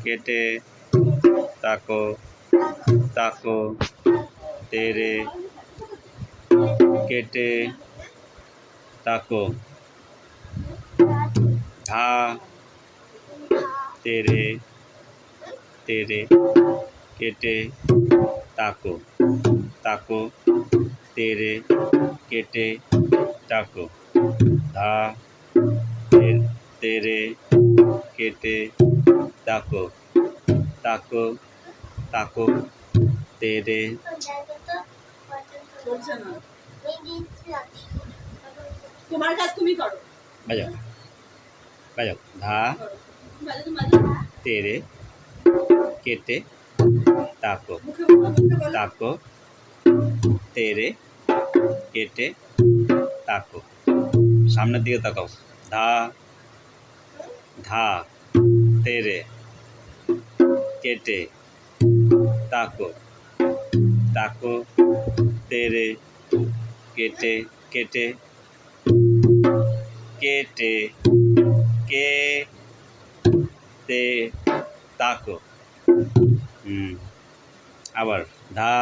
কেটে তাকো তাকো তেরে কেটে তাকো ধা তেরে তেরে কেটে তাকো তাকো তেরে কেটে তাকো ধা তেরে কেটে তাকো তাকো তাকো তেরে তোমার কাজ তুমি করো। বাজাও বাজাও ধা তেরে কেটে তাকো তাকো তেরে কেটে তাকো সামনের দিকে তাকাও ধা ধা তেরে কেটে তাকো তাকো তেরে কেটে কেটে কেটে কে তে তাকো আবার ধা